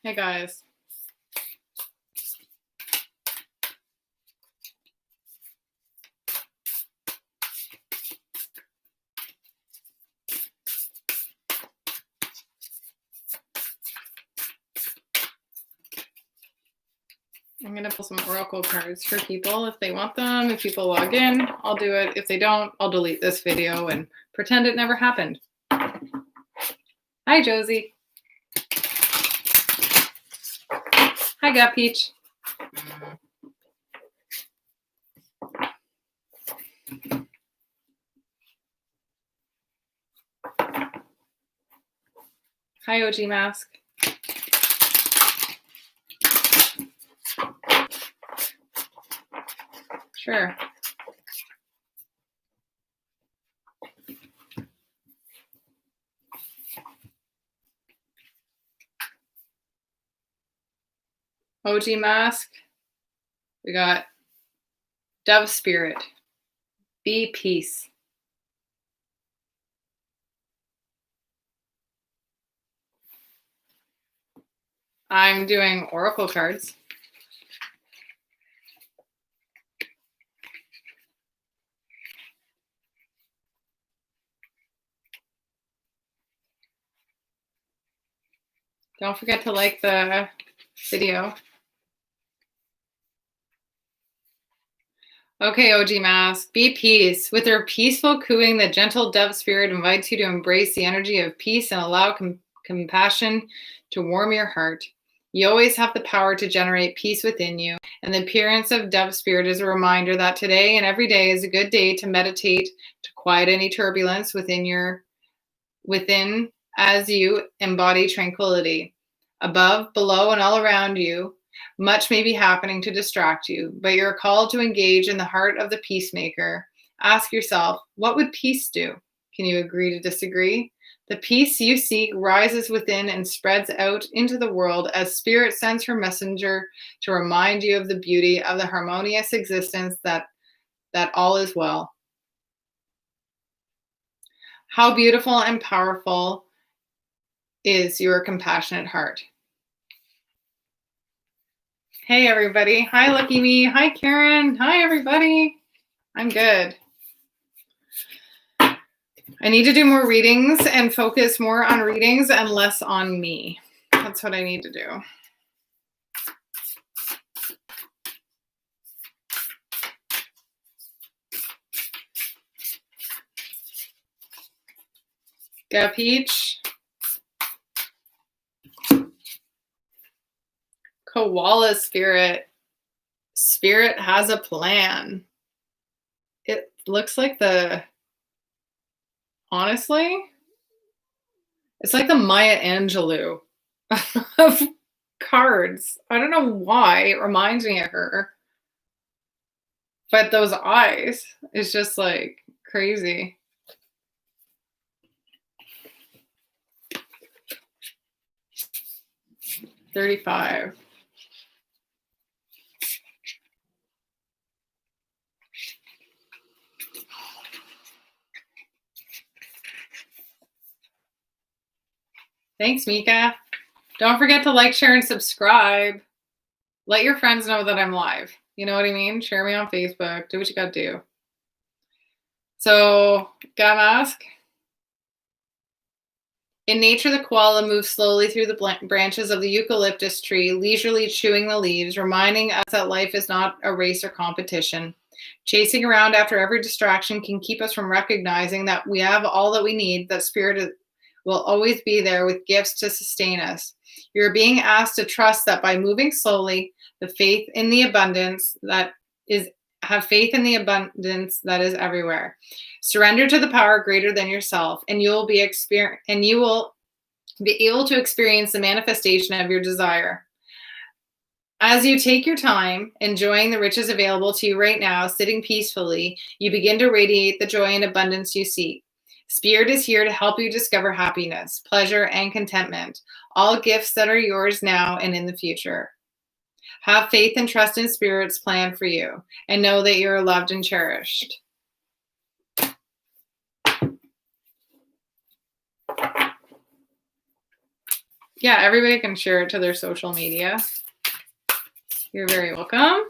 Hey guys. I'm going to pull some oracle cards for people if they want them. If people log in, I'll do it. If they don't, I'll delete this video and pretend it never happened. Hi, Josie. Hi, Gut Peach. Hi, OG Mask. Sure. OG Mask. We got Dove Spirit. Be peace. I'm doing oracle cards. Don't forget to like the video. Okay, OG Mask, be peace. With her peaceful cooing, the gentle dove spirit invites you to embrace the energy of peace and allow compassion to warm your heart. You always have the power to generate peace within you, and the appearance of dove spirit is a reminder that today and every day is a good day to meditate, to quiet any turbulence within as you embody tranquility. Above, below, and all around you, much may be happening to distract you, but you're called to engage in the heart of the peacemaker. Ask yourself, what would peace do? Can you agree to disagree? The peace you seek rises within and spreads out into the world as Spirit sends her messenger to remind you of the beauty of the harmonious existence that all is well. How beautiful and powerful is your compassionate heart. Hey, everybody. Hi, Lucky Me. Hi, Karen. Hi, everybody. I'm good. I need to do more readings and focus more on readings and less on me. That's what I need to do. Got Peach. Koala Spirit. Spirit has a plan. It looks like honestly, it's like the Maya Angelou of cards. I don't know why it reminds me of her. But those eyes is just like crazy. $35. Thanks, Mika. Don't forget to like, share, and subscribe. Let your friends know that I'm live. You know what I mean? Share me on Facebook. Do what you gotta do. So, got a mask? In nature, the koala moves slowly through the branches of the eucalyptus tree, leisurely chewing the leaves, reminding us that life is not a race or competition. Chasing around after every distraction can keep us from recognizing that we have all that we need, that Spirit will always be there with gifts to sustain us. You're being asked to trust that by moving slowly, have faith in the abundance that is everywhere. Surrender to the power greater than yourself, and you will be able to experience the manifestation of your desire. As you take your time, enjoying the riches available to you right now, sitting peacefully, you begin to radiate the joy and abundance you seek. Spirit is here to help you discover happiness, pleasure, and contentment, all gifts that are yours now and in the future. Have faith and trust in Spirit's plan for you, and know that you're loved and cherished. Yeah, everybody can share it to their social media. You're very welcome.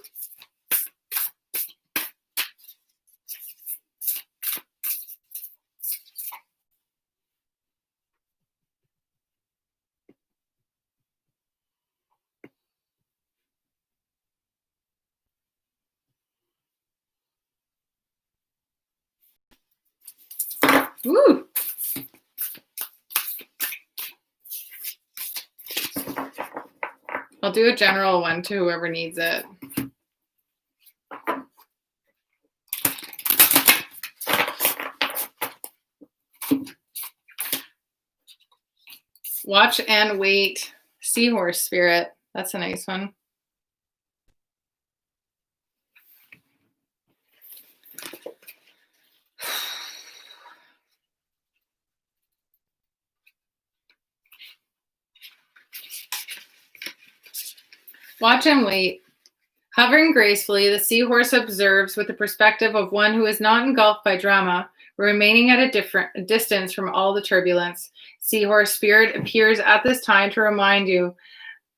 Woo! I'll do a general one to whoever needs it. Watch and wait. Seahorse spirit. That's a nice one. Watch and wait. Hovering gracefully, the seahorse observes with the perspective of one who is not engulfed by drama, remaining at a distance from all the turbulence. Seahorse spirit appears at this time to remind you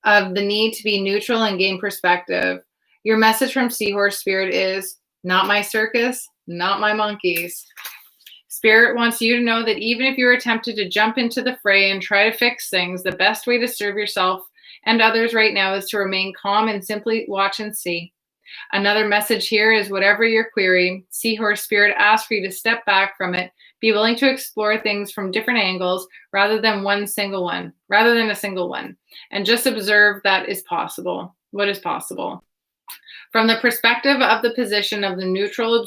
of the need to be neutral and gain perspective. Your message from Seahorse Spirit is not my circus, not my monkeys. Spirit wants you to know that even if you're tempted to jump into the fray and try to fix things, the best way to serve yourself and others right now is to remain calm and simply watch and see. Another message here is whatever your query, Seahorse Spirit asks for you to step back from it, be willing to explore things from different angles rather than a single one, and just observe that is possible. What is possible? From the perspective of the position of the neutral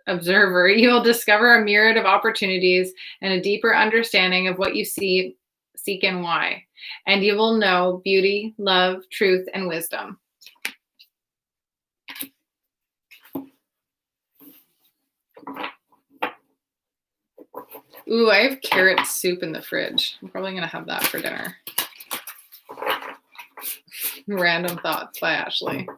observer, you will discover a myriad of opportunities and a deeper understanding of what you seek and why. And you will know beauty, love, truth, and wisdom. Ooh, I have carrot soup in the fridge. I'm probably going to have that for dinner. Random Thoughts by Ashley.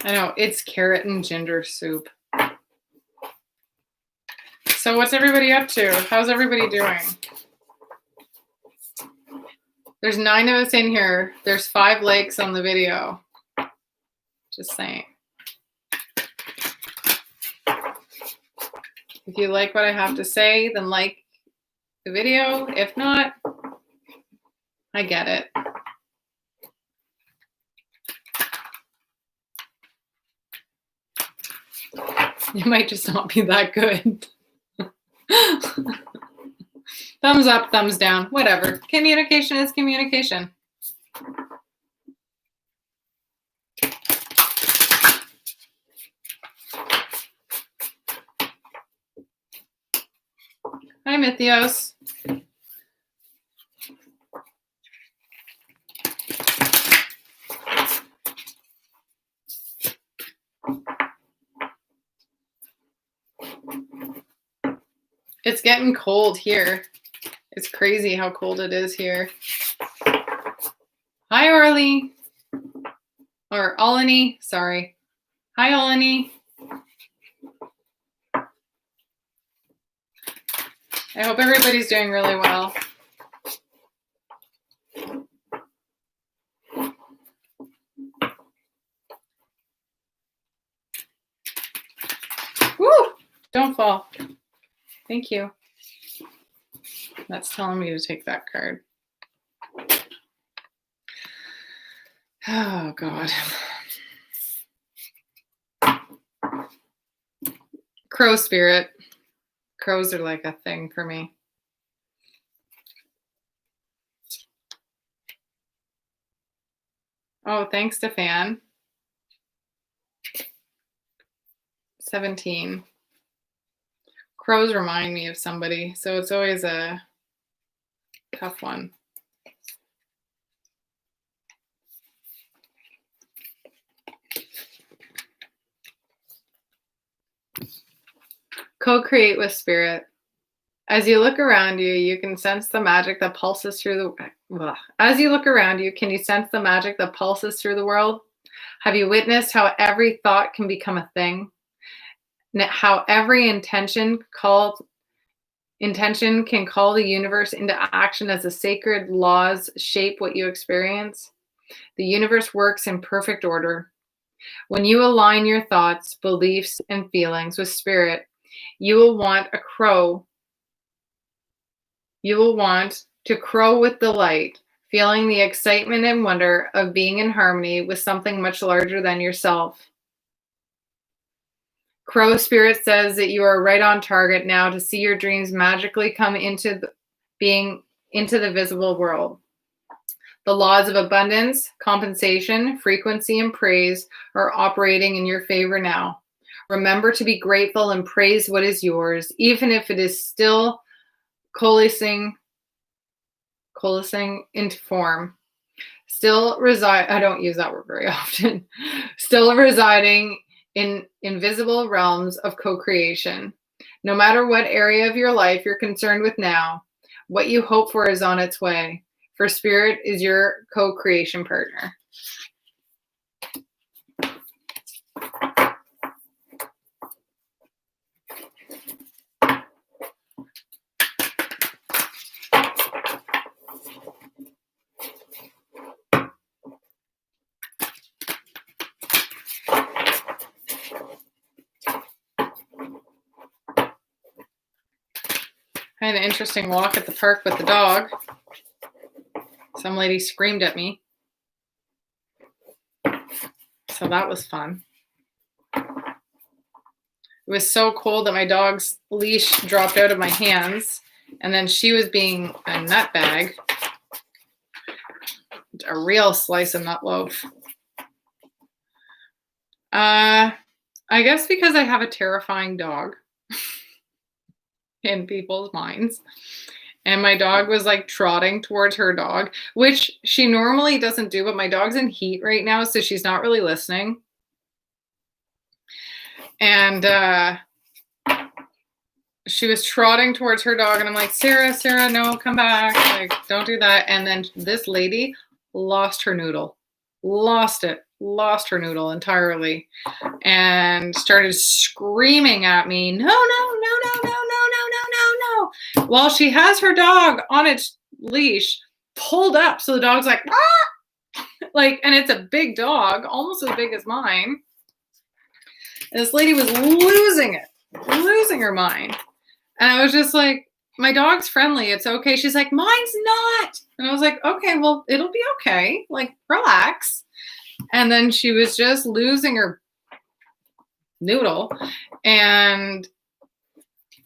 I know, it's carrot and ginger soup. So what's everybody up to? How's everybody doing? There's 9 of us in here. There's 5 likes on the video. Just saying. If you like what I have to say, then like the video. If not, I get it. It might just not be that good. Thumbs up, thumbs down, whatever. Communication is communication. Hi, Mythios. It's getting cold here. It's crazy how cold it is here. Hi, Orly. Or Olani, sorry. Hi, Olani. I hope everybody's doing really well. Woo! Don't fall. Thank you. That's telling me to take that card. Oh, God. Crow spirit. Crows are like a thing for me. Oh, thanks, Stefan. 17. Crows remind me of somebody, so it's always a tough one. Co-create with spirit. As you look around you, you can sense the magic that pulses through As you look around you, can you sense the magic that pulses through the world? Have you witnessed how every thought can become a thing? How every intention can call the universe into action as the sacred laws shape what you experience? The universe works in perfect order. When you align your thoughts, beliefs, and feelings with spirit, you will want a crow. You will want to crow with delight, feeling the excitement and wonder of being in harmony with something much larger than yourself. Crow Spirit says that you are right on target now to see your dreams magically come being into the visible world. The laws of abundance, compensation, frequency, and praise are operating in your favor now. Remember to be grateful and praise what is yours, even if it is still coalescing into form. I don't use that word very often. Still residing in invisible realms of co-creation. No matter what area of your life you're concerned with now, what you hope for is on its way. For Spirit is your co-creation partner. I had an interesting walk at the park with the dog. Some lady screamed at me. So that was fun. It was so cold that my dog's leash dropped out of my hands, and then she was being a nutbag. A real slice of nut loaf. I guess because I have a terrifying dog in people's minds. And my dog was like trotting towards her dog, which she normally doesn't do, but my dog's in heat right now, so she's not really listening. And she was trotting towards her dog, and I'm like, Sarah, no, come back. Like, don't do that. And then this lady lost her noodle. Lost her noodle entirely, and started screaming at me, no, while she has her dog on its leash pulled up. So the dog's like, ah! Like, and it's a big dog, almost as big as mine. And this lady was losing her mind. And I was just like, my dog's friendly. It's okay. She's like, mine's not. And I was like, okay, well, it'll be okay. Like, relax. And then she was just losing her noodle. And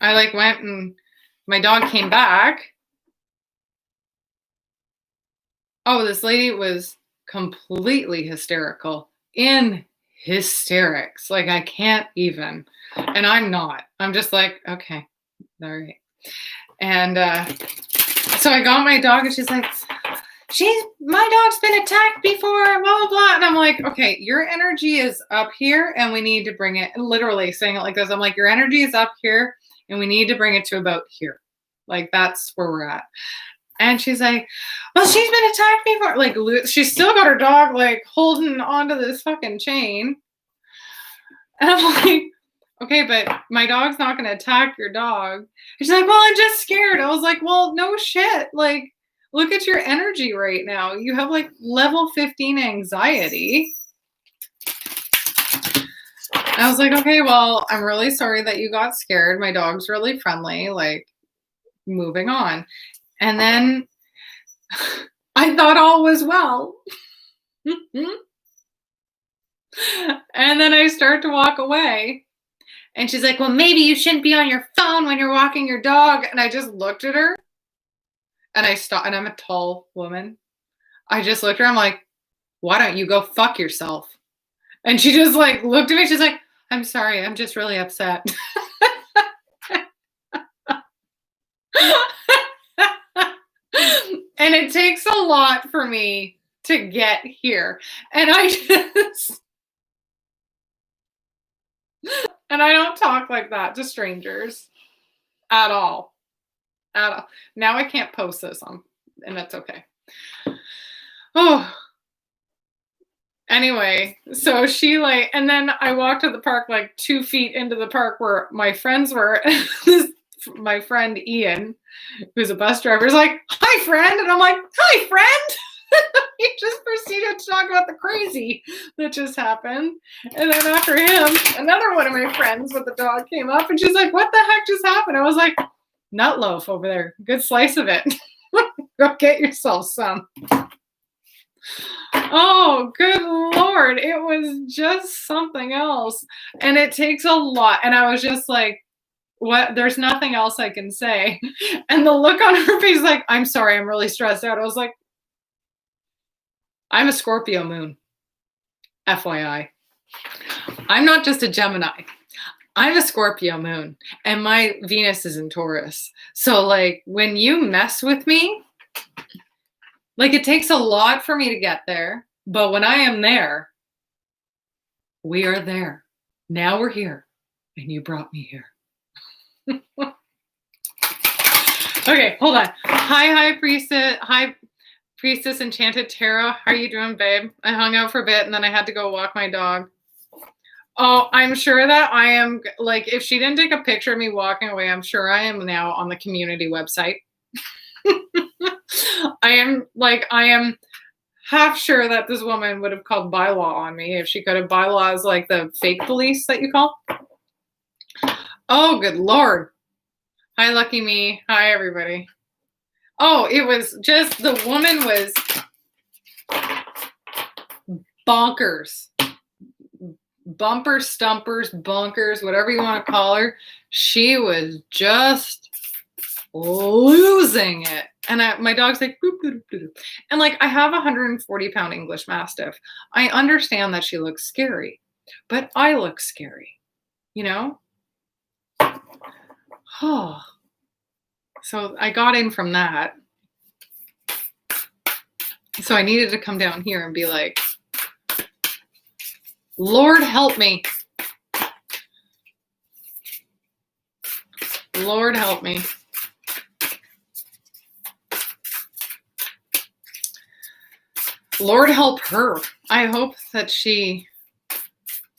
I like went, and my dog came back. Oh, this lady was completely hysterical, in hysterics. Like, I can't even. And I'm not. I'm just like, okay, all right. And so I got my dog, and she's like, my dog's been attacked before, blah, blah, blah. And I'm like, okay, your energy is up here, and we need to bring it, literally saying it like this. I'm like, your energy is up here, and we need to bring it to about here. Like, that's where we're at. And she's like, well, she's been attacked before. Like, she's still got her dog, like, holding onto this fucking chain. And I'm like, okay, but my dog's not going to attack your dog. And she's like, well, I'm just scared. I was like, well, no shit. Like, look at your energy right now. You have, like, level 15 anxiety. I was like, okay, well, I'm really sorry that you got scared. My dog's really friendly. Like, moving on. And then I thought all was well. And then I start to walk away. And she's like, well, maybe you shouldn't be on your phone when you're walking your dog. And I just looked at her. And I stopped. And I'm a tall woman. I just looked at her. I'm like, why don't you go fuck yourself? And she just like looked at me. She's like, I'm sorry. I'm just really upset. And it takes a lot for me to get here. And I don't talk like that to strangers at all. at all. Now I can't post this on, and that's okay. Oh, anyway, so she like, and then I walked to the park like 2 feet into the park where my friends were. My friend Ian, who's a bus driver, is like, "Hi, friend," and I'm like, "Hi, friend." He just proceeded to talk about the crazy that just happened, and then after him, another one of my friends with the dog came up, and she's like, "What the heck just happened?" I was like, "Nut loaf over there, good slice of it. Go get yourself some." Oh, good Lord. It was just something else. And it takes a lot. And I was just like, what? There's nothing else I can say. And the look on her face, like, I'm sorry, I'm really stressed out. I was like, I'm a Scorpio moon, FYI. I'm not just a Gemini. I'm a Scorpio moon, and my Venus is in Taurus. So, like, when you mess with me, like, it takes a lot for me to get there. But when I am there, we are there. Now we're here, and you brought me here. Okay, hold on. Hi, priestess, enchanted Tara. How are you doing, babe? I hung out for a bit, and then I had to go walk my dog. Oh, I'm sure that I am, like, if she didn't take a picture of me walking away, I'm sure I am now on the community website. I am half sure that this woman would have called bylaw on me if she could have. Bylaws like the fake police that you call. Oh, good Lord. Hi, lucky me. Hi, everybody. Oh, it was just, the woman was bonkers. Bumper stumpers, bunkers, whatever you want to call her. She was just losing it. And my dog's like, boop, boop, boop, boop. And like, I have a 140-pound English Mastiff. I understand that she looks scary, but I look scary, you know? Oh. So I got in from that. So I needed to come down here and be like, Lord help me. Lord help me. Lord help her. I hope that she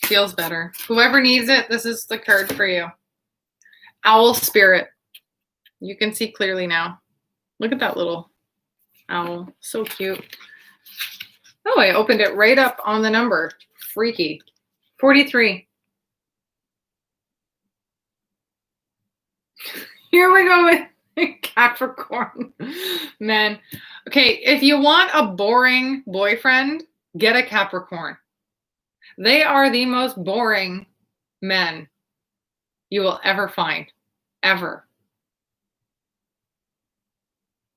feels better. Whoever needs it, this is the card for you. Owl spirit. You can see clearly now. Look at that little owl. So cute. Oh, I opened it right up on the number. Freaky. 43. Here we go with Capricorn. Man. Okay, if you want a boring boyfriend, get a Capricorn. They are the most boring men you will ever find. Ever.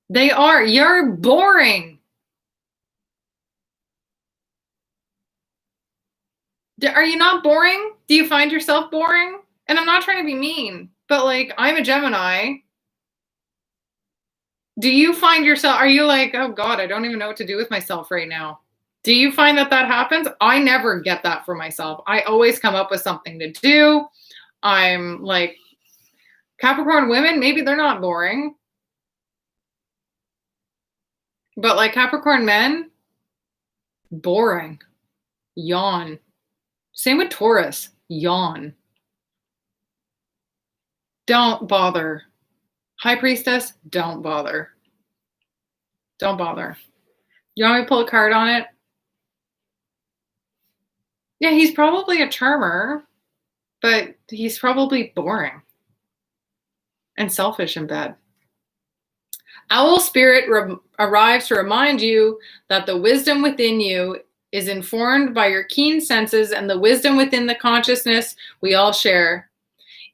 They are. You're boring. Are you not boring? Do you find yourself boring? And I'm not trying to be mean, but like, I'm a Gemini. Do you find yourself, are you like, oh God, I don't even know what to do with myself right now? Do you find that happens? I never get that for myself. I always come up with something to do. I'm like, Capricorn women, maybe they're not boring. But like Capricorn men, boring. Yawn. Same with Taurus. Yawn. Don't bother. High Priestess, don't bother. Don't bother. You want me to pull a card on it? Yeah, he's probably a charmer, but he's probably boring and selfish in bed. Owl spirit arrives to remind you that the wisdom within you is informed by your keen senses and the wisdom within the consciousness we all share.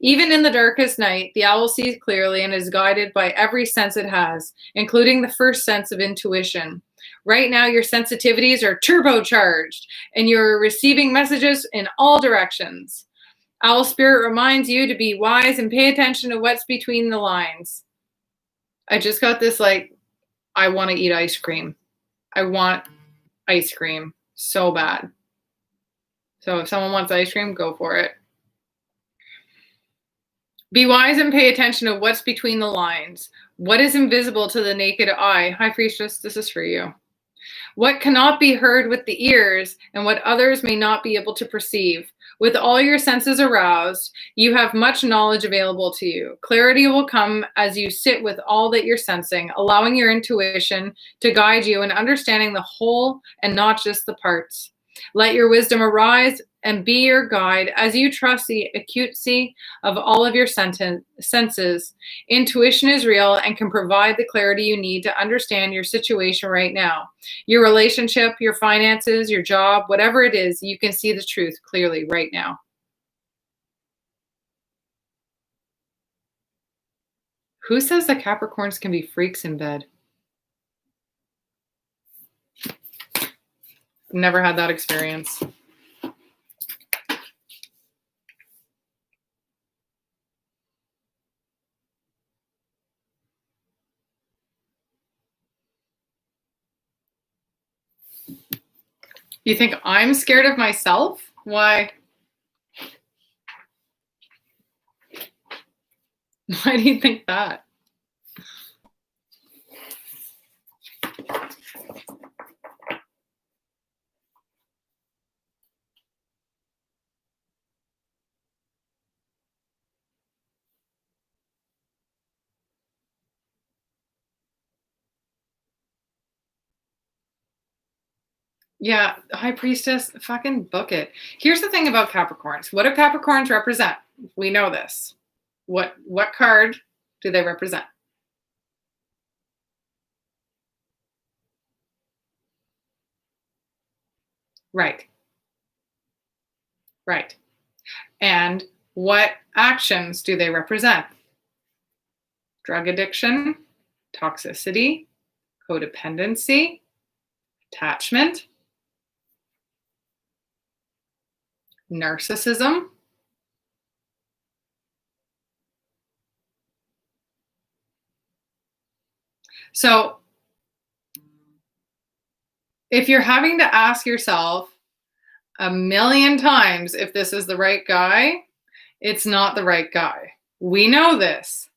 Even in the darkest night, the owl sees clearly and is guided by every sense it has, including the first sense of intuition. Right now, your sensitivities are turbocharged, and you're receiving messages in all directions. Owl Spirit reminds you to be wise and pay attention to what's between the lines. I just got this, like, I want to eat ice cream. I want ice cream so bad. So if someone wants ice cream, go for it. Be wise and pay attention to what's between the lines. What is invisible to the naked eye? High Priestess, this is for you. What cannot be heard with the ears, and what others may not be able to perceive. With all your senses aroused, you have much knowledge available to you. Clarity will come as you sit with all that you're sensing, allowing your intuition to guide you in understanding the whole and not just the parts. Let your wisdom arise and be your guide as you trust the acuity of all of your senses. Intuition is real and can provide the clarity you need to understand your situation right now. Your relationship, your finances, your job, whatever it is, you can see the truth clearly right now. Who says that Capricorns can be freaks in bed? Never had that experience. You think I'm scared of myself? Why? Why do you think that? Yeah, High Priestess, fucking book it. Here's the thing about Capricorns. What do Capricorns represent? We know this. What card do they represent? Right. Right. And what actions do they represent? Drug addiction, toxicity, codependency, attachment, narcissism. So if you're having to ask yourself a million times if this is the right guy, it's not the right guy. We know this.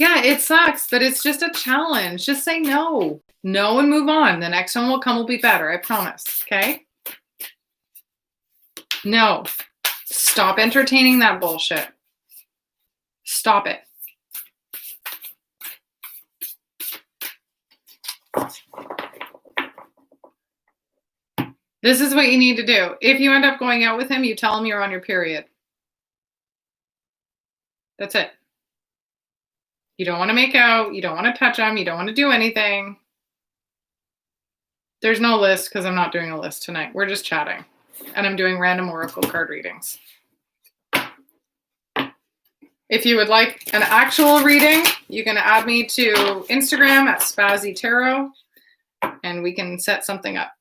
Yeah, it sucks, but it's just a challenge. Just say no. No and move on. The next one will come will be better. I promise. Okay? No. Stop entertaining that bullshit. Stop it. This is what you need to do. If you end up going out with him, you tell him you're on your period. That's it. You don't want to make out. You don't want to touch him. You don't want to do anything. There's no list because I'm not doing a list tonight. We're just chatting. And I'm doing random oracle card readings. If you would like an actual reading, you can add me to Instagram at Spazzy Tarot, and we can set something up.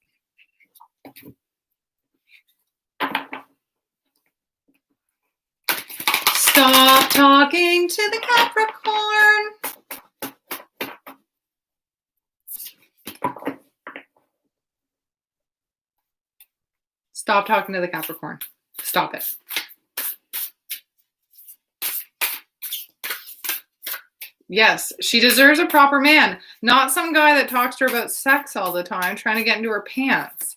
Stop talking to the Capricorn. Stop talking to the Capricorn. Stop it. Yes, she deserves a proper man, not some guy that talks to her about sex all the time, trying to get into her pants.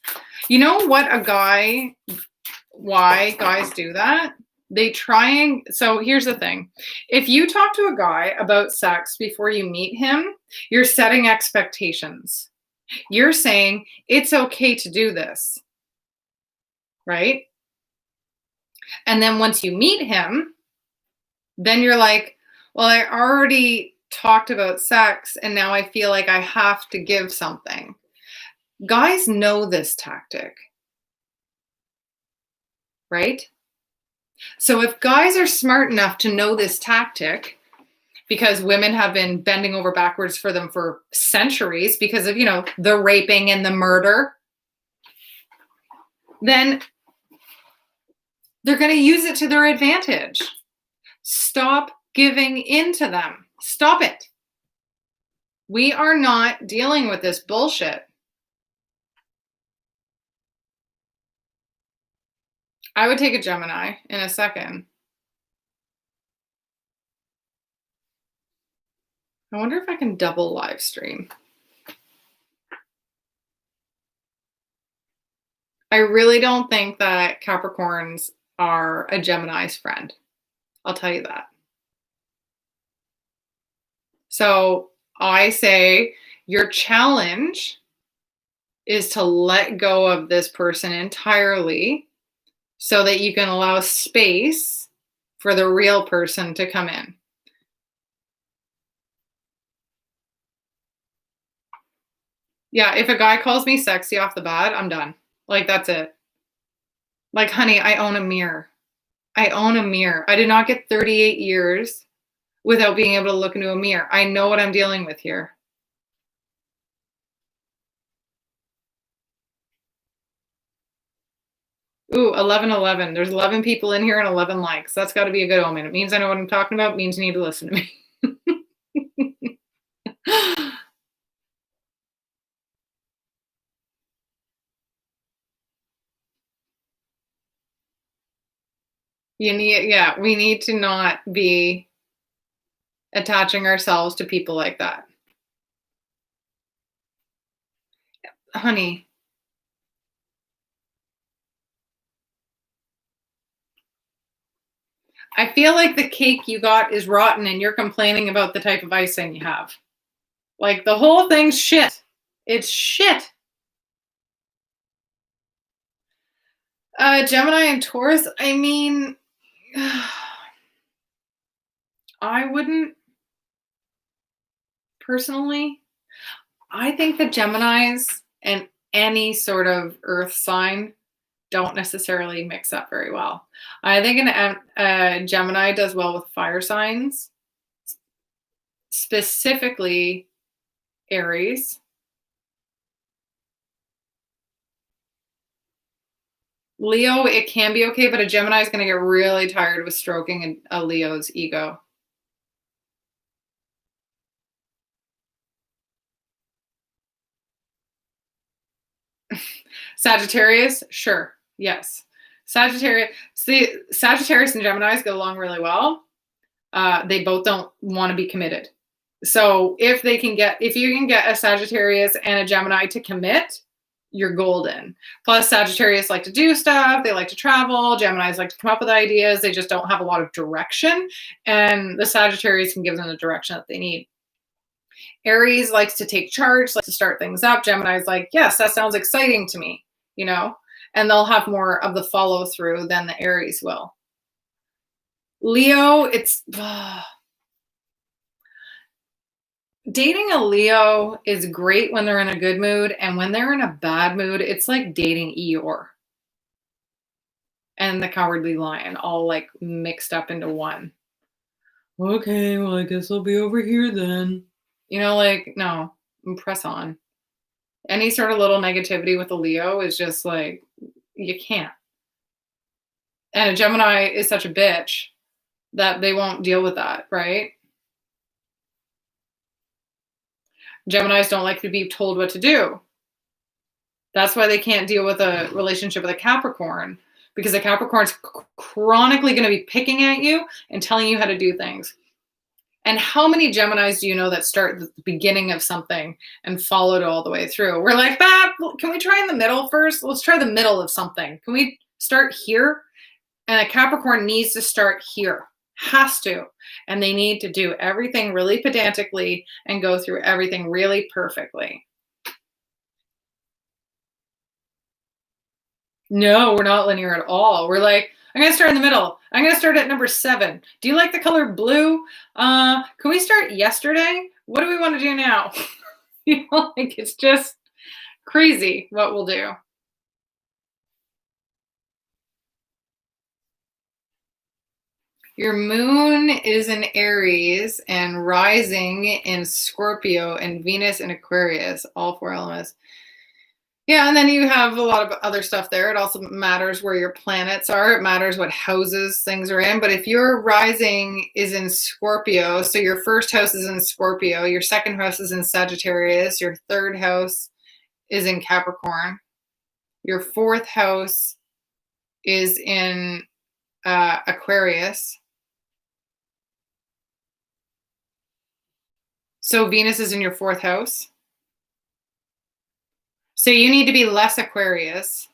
You know what why guys do that? They try and, so here's the thing. If you talk to a guy about sex before you meet him, you're setting expectations. You're saying it's okay to do this, right? And then once you meet him, then you're like, well, I already talked about sex and now I feel like I have to give something. Guys know this tactic, right? So if guys are smart enough to know this tactic, because women have been bending over backwards for them for centuries because of, the raping and the murder, then They're going to use it to their advantage. Stop giving in to them. Stop it. We are not dealing with this bullshit. I would take a Gemini in a second. I wonder if I can double live stream. I really don't think that Capricorns are a Gemini's friend. I'll tell you that. So I say your challenge is to let go of this person entirely so that you can allow space for the real person to come in. Yeah, if a guy calls me sexy off the bat, I'm done. Like, that's it. Like, honey, I own a mirror. I own a mirror. I did not get 38 years without being able to look into a mirror. I know what I'm dealing with here. Ooh, 11:11. There's 11 people in here and 11 likes. That's got to be a good omen. It means I know what I'm talking about. It means you need to listen to me. We need to not be attaching ourselves to people like that. Honey, I feel like the cake you got is rotten and you're complaining about the type of icing you have. Like, the whole thing's shit. It's shit. Gemini and Taurus, I mean, I wouldn't personally. I think that Geminis and any sort of earth sign don't necessarily mix up very well. I think a Gemini does well with fire signs, specifically Aries. Leo, it can be okay, but a Gemini is going to get really tired with stroking a Leo's ego. Sagittarius, sure, yes. Sagittarius and Geminis get along really well. They both don't want to be committed. So if you can get a Sagittarius and a Gemini to commit, you're golden. Plus, Sagittarius like to do stuff. They like to travel. Geminis like to come up with ideas. They just don't have a lot of direction. And the Sagittarius can give them the direction that they need. Aries likes to take charge, likes to start things up. Gemini's like, yes, that sounds exciting to me, and they'll have more of the follow through than the Aries will. Leo, dating a Leo is great when they're in a good mood, and when they're in a bad mood, it's like dating Eeyore and the Cowardly Lion all like mixed up into one. Okay, well, I guess I'll be over here then. No, press on. Any sort of little negativity with a Leo is just like, you can't. And a Gemini is such a bitch that they won't deal with that, right? Geminis don't like to be told what to do. That's why they can't deal with a relationship with a Capricorn, because a Capricorn's chronically going to be picking at you and telling you how to do things. And how many Geminis do you know that start at the beginning of something and follow it all the way through? We're like, can we try in the middle first? Let's try the middle of something. Can we start here? And a Capricorn needs to start here. Has to. And they need to do everything really pedantically and go through everything really perfectly. No, we're not linear at all. We're like, I'm going to start in the middle. I'm going to start at number 7. Do you like the color blue? Can we start yesterday? What do we want to do now? It's just crazy what we'll do. Your moon is in Aries and rising in Scorpio and Venus in Aquarius, all 4 elements. Yeah, and then you have a lot of other stuff there. It also matters where your planets are. It matters what houses things are in. But if your rising is in Scorpio, so your first house is in Scorpio, your second house is in Sagittarius, your third house is in Capricorn, your fourth house is in Aquarius. So Venus is in your fourth house. So you need to be less Aquarius.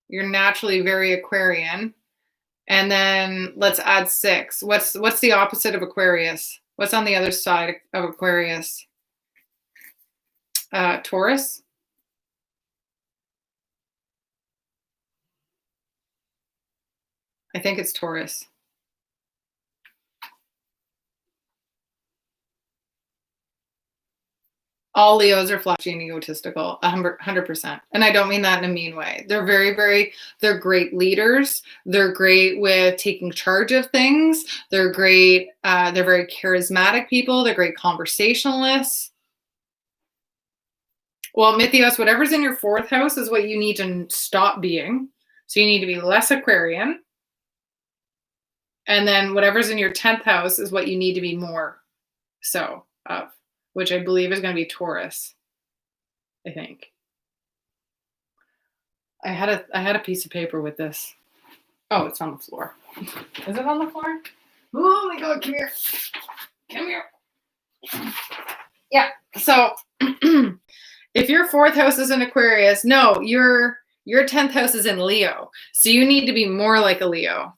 You're naturally very Aquarian. And then let's add 6. What's the opposite of Aquarius? What's on the other side of Aquarius? Taurus? I think it's Taurus. All Leos are flashy and egotistical, 100%. And I don't mean that in a mean way. They're they're great leaders. They're great with taking charge of things. They're great. They're very charismatic people. They're great conversationalists. Well, Mythios, whatever's in your fourth house is what you need to stop being. So you need to be less Aquarian. And then whatever's in your 10th house is what you need to be more so of, which I believe is going to be Taurus, I think. I had a piece of paper with this. Oh, it's on the floor. Is it on the floor? Oh my God, come here. Come here. Yeah. So if your fourth house is in Aquarius, no, your 10th house is in Leo. So you need to be more like a Leo.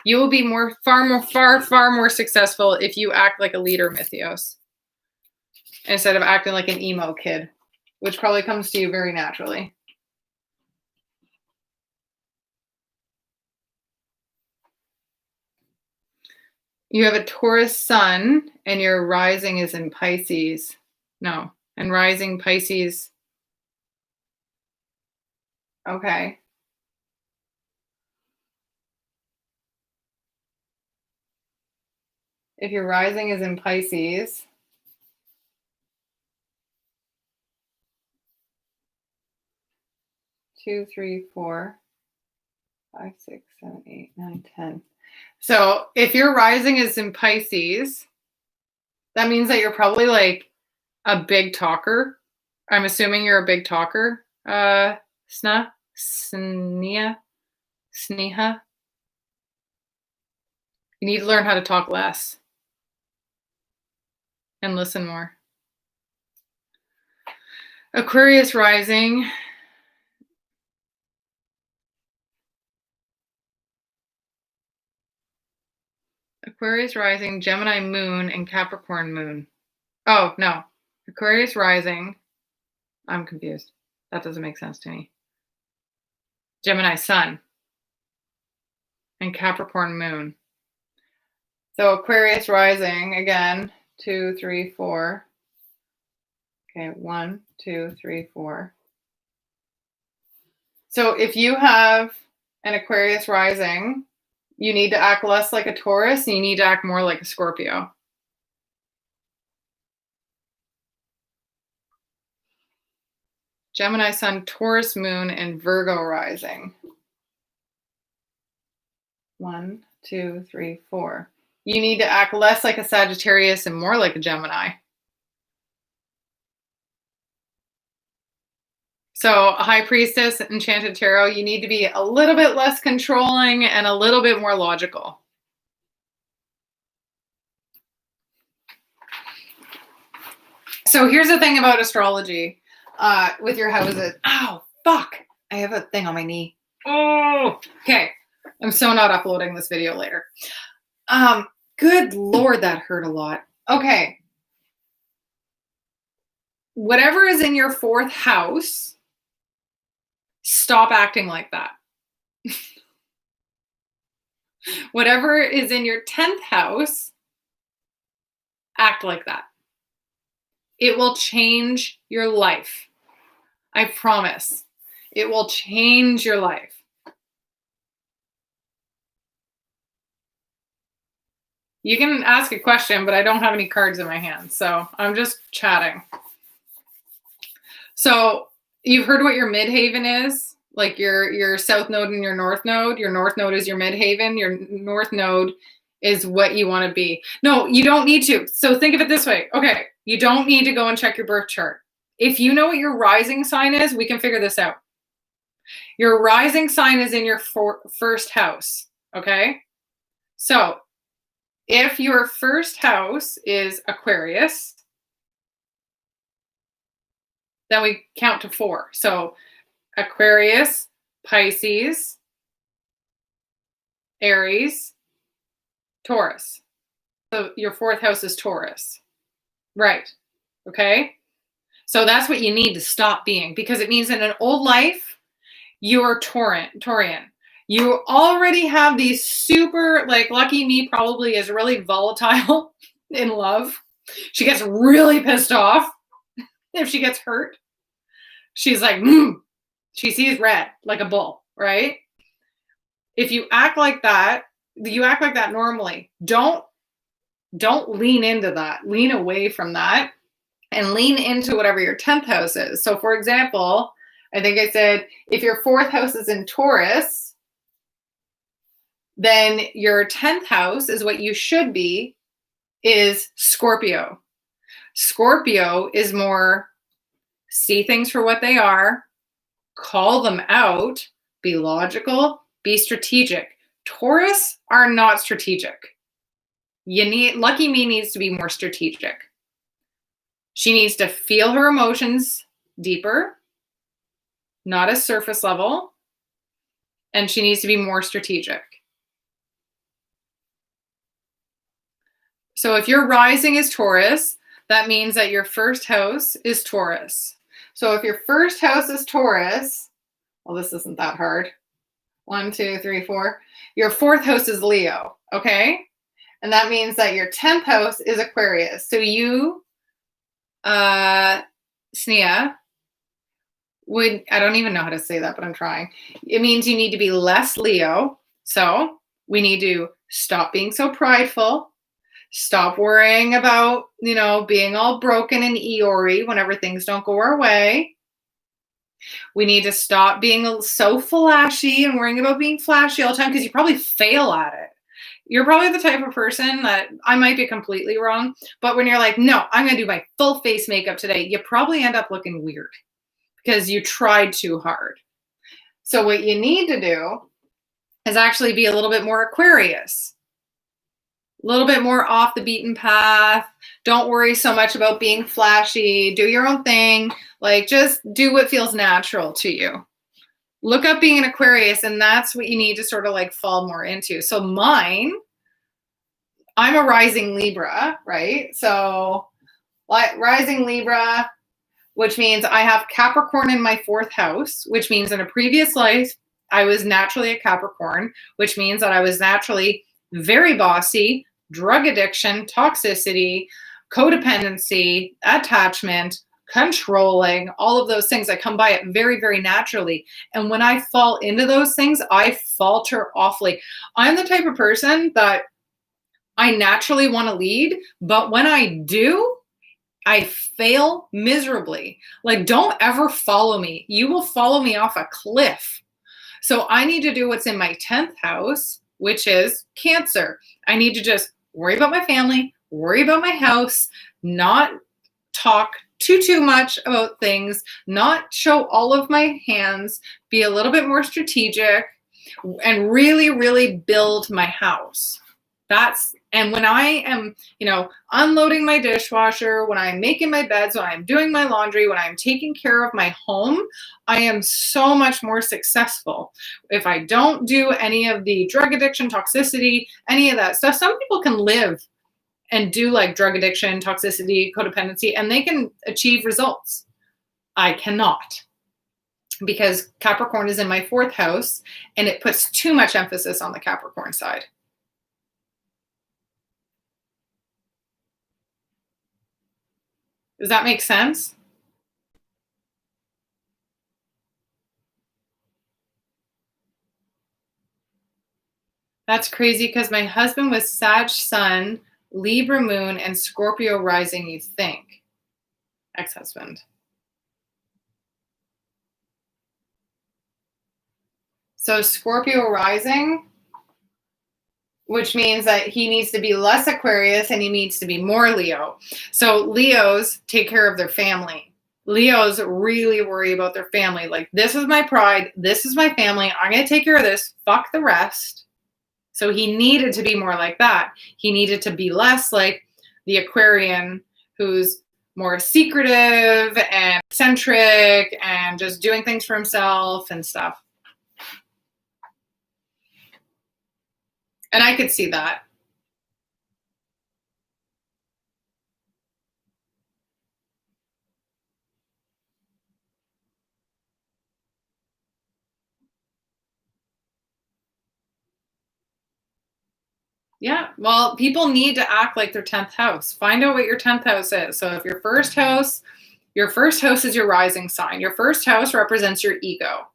You will be far more successful if you act like a leader, Mythios, instead of acting like an emo kid, which probably comes to you very naturally. You have a Taurus sun and your rising is in Pisces. No, and rising Pisces. Okay. If your rising is in Pisces, two, three, 4, 5, 6, 7, 8, 9, 10. So if your rising is in Pisces, that means that you're probably like a big talker. I'm assuming you're a big talker, Sneha. You need to learn how to talk less and listen more. Aquarius rising. Aquarius rising, Gemini moon, and Capricorn moon. Oh, no. Aquarius rising. I'm confused. That doesn't make sense to me. Gemini sun and Capricorn moon. So Aquarius rising again, 2, 3, 4. Okay, 1, 2, 3, 4. So if you have an Aquarius rising, you need to act less like a Taurus and you need to act more like a Scorpio. Gemini sun, Taurus moon, and Virgo rising. 1, 2, 3, 4. You need to act less like a Sagittarius and more like a Gemini. So High Priestess, Enchanted Tarot, you need to be a little bit less controlling and a little bit more logical. So here's the thing about astrology with your houses. Oh, fuck. I have a thing on my knee. Oh, okay. I'm so not uploading this video later. Good Lord, that hurt a lot. Okay. Whatever is in your fourth house, stop acting like that. Whatever is in your 10th house, act like that. It will change your life. I promise. It will change your life. You can ask a question, but I don't have any cards in my hand, so I'm just chatting. So You've heard what your midhaven is? Like your south node and your north node. Your north node is your midhaven. Your north node is what you want to be. No, you don't need to. So think of it this way. Okay, you don't need to go and check your birth chart. If you know what your rising sign is, we can figure this out. Your rising sign is in your first house. Okay? So if your first house is Aquarius, then we count to 4. So Aquarius, Pisces, Aries, Taurus. So your 4th house is Taurus. Right. Okay. So that's what you need to stop being, because it means in an old life, you're Taurian. You already have these super, like Lucky Me probably is really volatile in love. She gets really pissed off if she gets hurt. She's like, she sees red like a bull, right? If you act like that, you act like that normally. Don't lean into that. Lean away from that and lean into whatever your 10th house is. So for example, I think I said if your 4th house is in Taurus, then your 10th house is what you should be, is Scorpio. Scorpio is more see things for what they are, call them out, be logical, be strategic. Taurus are not strategic. Lucky Me needs to be more strategic. She needs to feel her emotions deeper, not as surface level, and she needs to be more strategic. So if your rising is Taurus, that means that your first house is Taurus. So if your first house is Taurus, well, this isn't that hard. 1, 2, 3, 4. Your 4th house is Leo, okay? And that means that your 10th house is Aquarius. So you, Sneha, I don't even know how to say that, but I'm trying. It means you need to be less Leo. So we need to stop being so prideful. Stop worrying about, being all broken and Eeyore whenever things don't go our way. We need to stop being so flashy and worrying about being flashy all the time, because you probably fail at it. You're probably the type of person that, I might be completely wrong, but when you're like, no, I'm going to do my full face makeup today, you probably end up looking weird because you tried too hard. So what you need to do is actually be a little bit more Aquarius. A little bit more off the beaten path. Don't worry so much about being flashy. Do your own thing. Like, just do what feels natural to you. Look up being an Aquarius, and that's what you need to sort of like fall more into. So mine, I'm a rising Libra, right? So rising Libra, which means I have Capricorn in my 4th house, which means in a previous life, I was naturally a Capricorn, which means that I was naturally very bossy, drug addiction, toxicity, codependency, attachment, controlling, all of those things. I come by it very, very naturally. And when I fall into those things, I falter awfully. I'm the type of person that I naturally want to lead, but when I do, I fail miserably. Like, don't ever follow me. You will follow me off a cliff. So I need to do what's in my 10th house, which is Cancer. I need to just worry about my family, worry about my house, not talk too much about things, not show all of my hands, be a little bit more strategic, and really, really build my house. And when I am, unloading my dishwasher, when I'm making my beds, when I'm doing my laundry, when I'm taking care of my home, I am so much more successful. If I don't do any of the drug addiction, toxicity, any of that stuff, some people can live and do like drug addiction, toxicity, codependency, and they can achieve results. I cannot, because Capricorn is in my 4th house, and it puts too much emphasis on the Capricorn side. Does that make sense? That's crazy, because my husband was Sag Sun, Libra Moon, and Scorpio rising, you think? Ex-husband. So Scorpio rising, which means that he needs to be less Aquarius and he needs to be more Leo. So Leos take care of their family. Leos really worry about their family. Like, this is my pride. This is my family. I'm going to take care of this. Fuck the rest. So he needed to be more like that. He needed to be less like the Aquarian who's more secretive and eccentric and just doing things for himself and stuff. And I could see that. Yeah, well, people need to act like their 10th house. Find out what your 10th house is. So if your first house is your rising sign. Your first house represents your ego.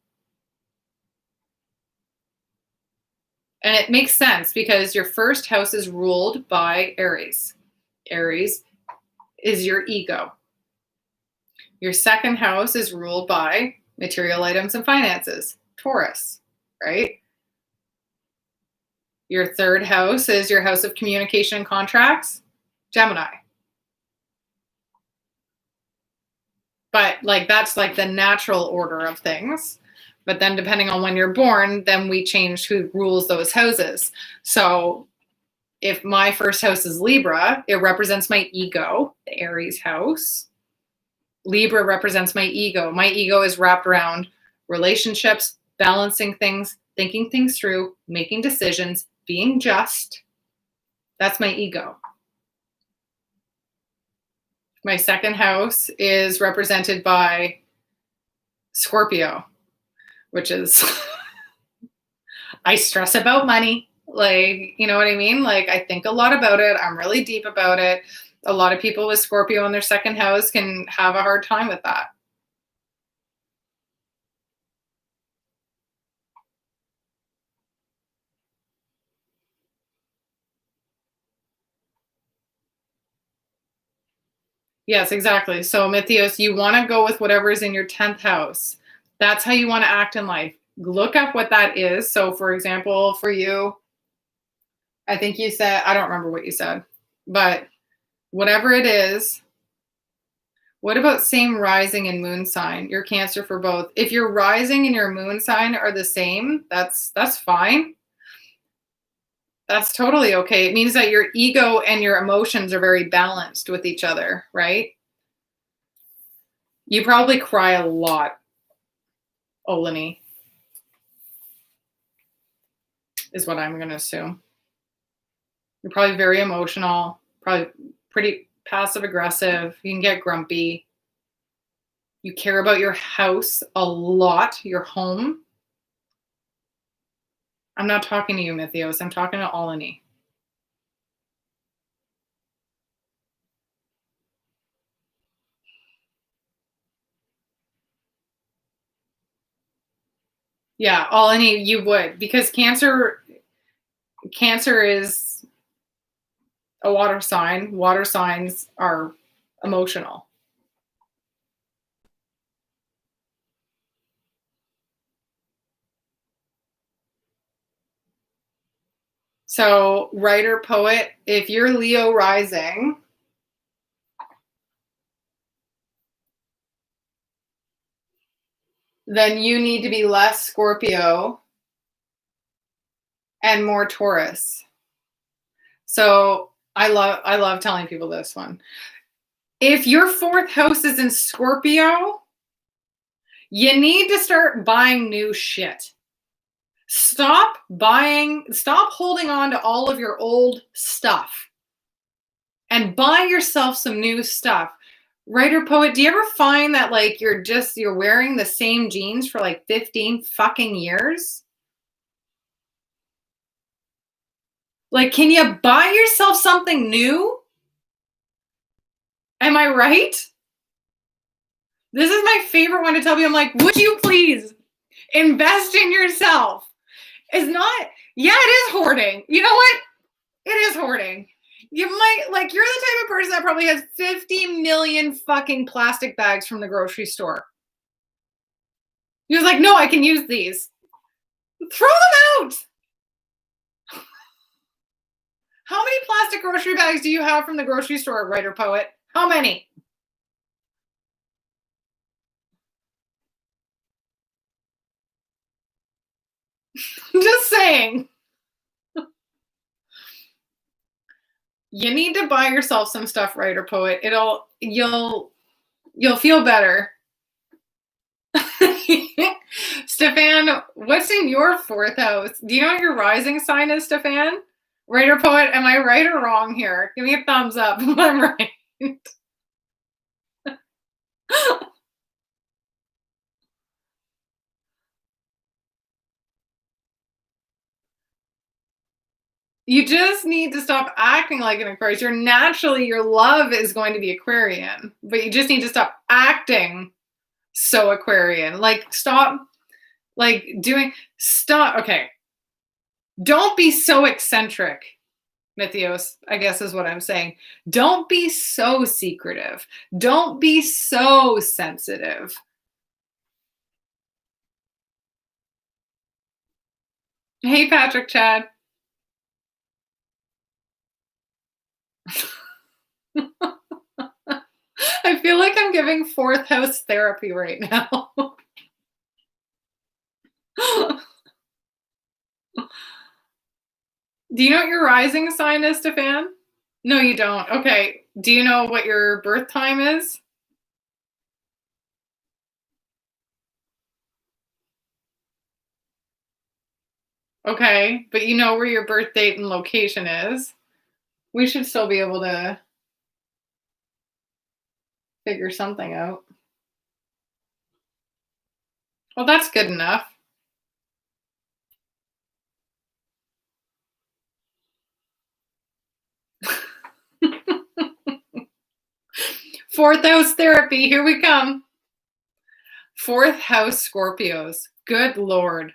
And it makes sense because your first house is ruled by Aries. Aries is your ego. Your second house is ruled by material items and finances, Taurus, right? Your third house is your house of communication and contracts, Gemini. But like, that's like the natural order of things. But then depending on when you're born, then we change who rules those houses. So if my first house is Libra, it represents my ego, the Aries house. Libra represents my ego. My ego is wrapped around relationships, balancing things, thinking things through, making decisions, being just. That's my ego. My second house is represented by Scorpio, which is I stress about money. Like, you know what I mean? Like, I think a lot about it. I'm really deep about it. A lot of people with Scorpio in their second house can have a hard time with that. Yes, exactly. So, Mythios, you want to go with whatever is in your 10th house. That's how you want to act in life. Look up what that is. So, for example, for you, I think you said, I don't remember what you said, but whatever it is, what about same rising and moon sign? You're Cancer for both. If your rising and your moon sign are the same, that's fine. That's totally okay. It means that your ego and your emotions are very balanced with each other, right? You probably cry a lot, Oleni, is what I'm going to assume. You're probably very emotional, probably pretty passive aggressive. You can get grumpy. You care about your house a lot, your home. I'm not talking to you, Mythios. I'm talking to Oleni. Yeah, Oleni, you would, because Cancer is a water sign. Water signs are emotional. So, writer, poet, if you're Leo rising, then you need to be less Scorpio and more Taurus. So, I love telling people this one. If your fourth house is in Scorpio, you need to start buying new shit. Stop holding on to all of your old stuff and buy yourself some new stuff. Writer, poet, do you ever find that like you're wearing the same jeans for like 15 fucking years? Like, can you buy yourself something new? Am I right? This is my favorite one to tell me. I'm like, would you please invest in yourself? It's not, yeah, it is hoarding. You know what? It is hoarding. You might, like, you're the type of person that probably has 50 million fucking plastic bags from the grocery store. You're like, no, I can use these. Throw them out. How many plastic grocery bags do you have from the grocery store, writer poet? How many? Just saying. You need to buy yourself some stuff, writer poet. You'll feel better. Stefan, what's in your fourth house? Do you know what your rising sign is, Stefan? Writer poet, am I right or wrong here? Give me a thumbs up if I'm right. You just need to stop acting like an Aquarius. Your love is going to be Aquarian, but you just need to stop acting so Aquarian. Like, stop, like, stop. Okay. Don't be so eccentric, Mythios, I guess is what I'm saying. Don't be so secretive. Don't be so sensitive. Hey, Patrick Chad. I feel like I'm giving fourth house therapy right now. Do you know what your rising sign is, Stefan? No, you don't. Okay. Do you know what your birth time is? Okay. But you know where your birth date and location is. We should still be able to figure something out. Well, that's good enough. Fourth house therapy. Here we come. Fourth house Scorpios. Good Lord.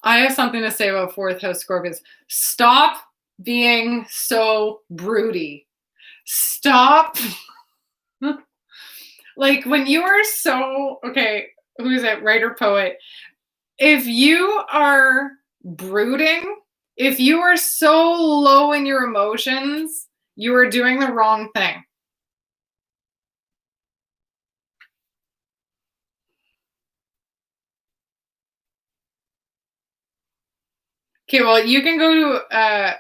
I have something to say about fourth house Scorpios. Stop being so broody. Stop. Like, when you are so, okay, who is it? Writer poet. If you are brooding, if you are so low in your emotions, you are doing the wrong thing. Okay, well, you can go to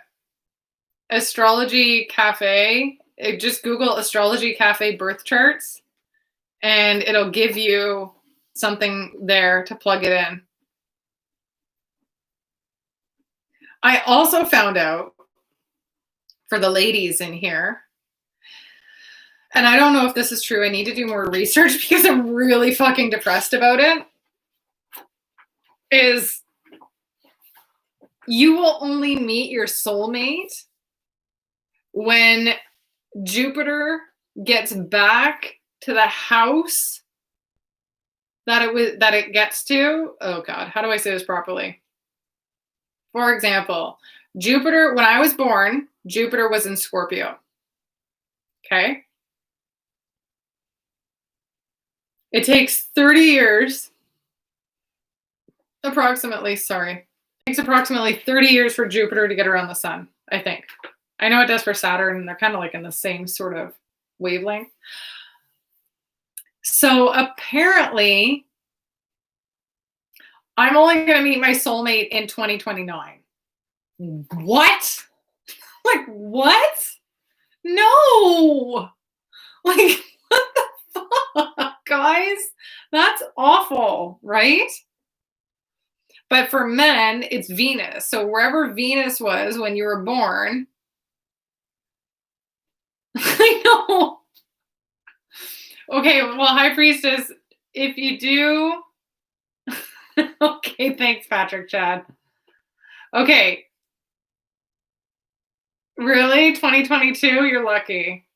Astrology Cafe. Just Google Astrology Cafe birth charts, and it'll give you something there to plug it in. I also found out, for the ladies in here, and I don't know if this is true, I need to do more research because I'm really fucking depressed about it, is you will only meet your soulmate when Jupiter gets back to the house that it gets to. Oh God, how do I say this properly? For example, Jupiter, when I was born, Jupiter was in Scorpio. Okay. It takes 30 years, approximately, sorry. It takes approximately 30 years for Jupiter to get around the sun, I think. I know it does for Saturn, and they're kind of like in the same sort of wavelength. So apparently, I'm only going to meet my soulmate in 2029. What? Like, what? No. Like, what the fuck, guys? That's awful, right? But for men, it's Venus. So wherever Venus was when you were born, I know. Okay, well, High Priestess, if you do, okay, thanks, Patrick Chad. Okay, really, 2022? You're lucky.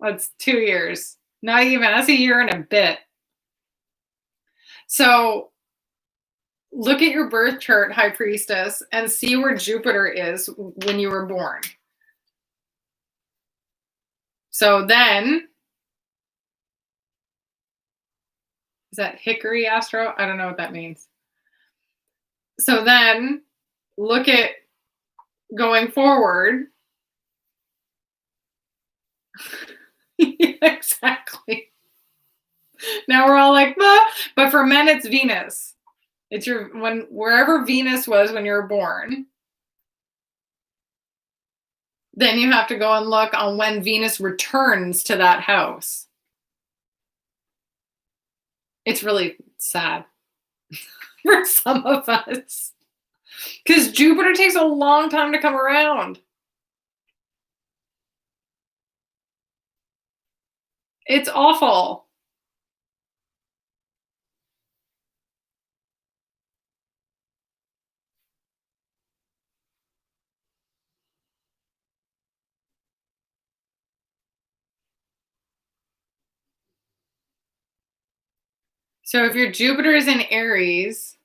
That's 2 years. Not even. That's a year and a bit. So look at your birth chart, High Priestess, and see where Jupiter is when you were born. So then, is that Hickory Astro? I don't know what that means. So then look at going forward. Exactly. Now we're all like, ah. But for men, it's Venus. It's wherever Venus was when you were born. Then you have to go and look on when Venus returns to that house. It's really sad for some of us because Jupiter takes a long time to come around. It's awful. So if your Jupiter is in Aries,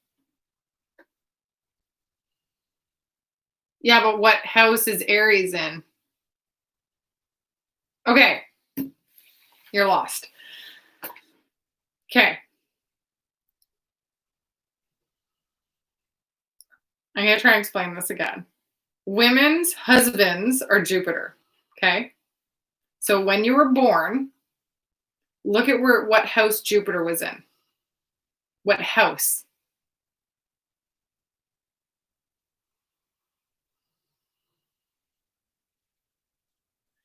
yeah, but what house is Aries in? Okay, you're lost. Okay. I'm going to try and explain this again. Women's husbands are Jupiter. Okay. So when you were born, look at what house Jupiter was in. What house?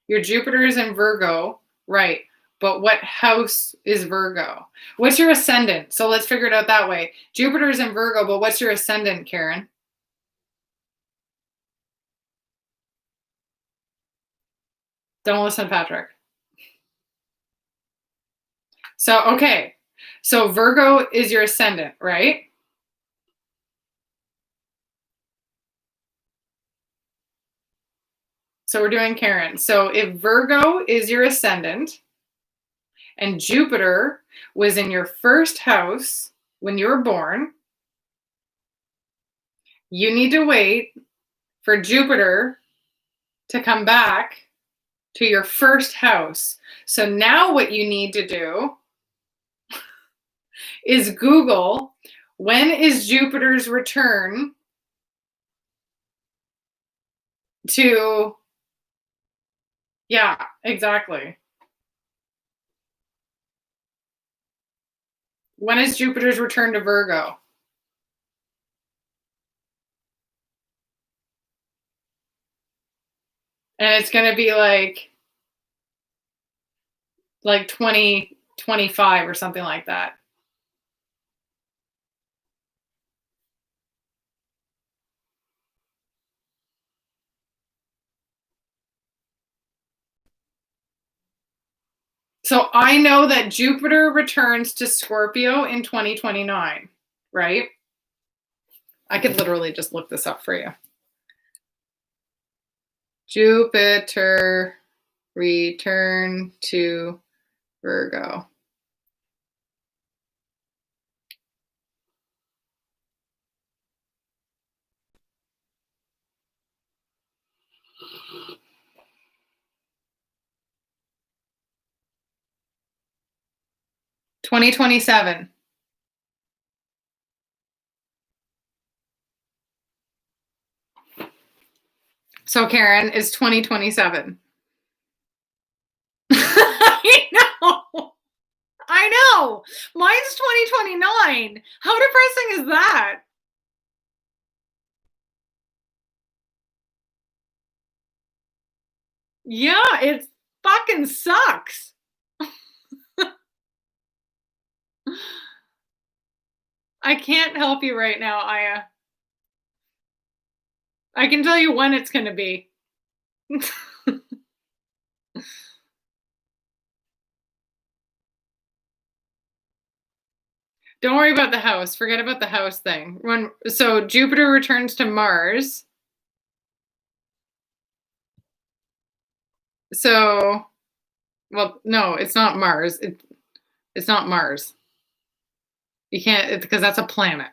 Your Jupiter is in Virgo, right? But what house is Virgo? What's your ascendant? So let's figure it out that way. Jupiter is in Virgo, but what's your ascendant, Karen? Don't listen to Patrick. So, okay. So Virgo is your ascendant, right? So we're doing Karen. So if Virgo is your ascendant and Jupiter was in your first house when you were born, you need to wait for Jupiter to come back to your first house. So now what you need to do is Google, when is Jupiter's return to, yeah, exactly. When is Jupiter's return to Virgo? And it's going to be like 2025 or something like that. So I know that Jupiter returns to Scorpio in 2029, right? I could literally just look this up for you. Jupiter return to Virgo. $2027. So Karen is 2027. I know. I know. Mine's 2029. How depressing is that? Yeah, it fucking sucks. I can't help you right now, Aya. I can tell you when it's going to be. Don't worry about the house. Forget about the house thing. So Jupiter returns to Mars. So, well, no, it's not Mars. It's not Mars. You can't, because that's a planet,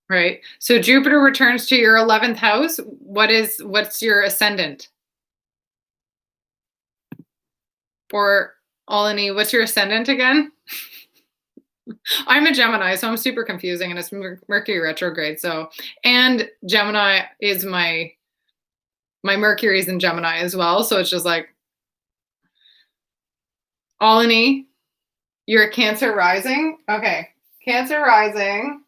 right? So Jupiter returns to your 11th house. What's your ascendant? Or Alani, what's your ascendant again? I'm a Gemini, so I'm super confusing, and it's Mercury retrograde. So, and Gemini is my Mercury is in Gemini as well. So it's just like, Alani, you're a Cancer rising. Okay, Cancer rising.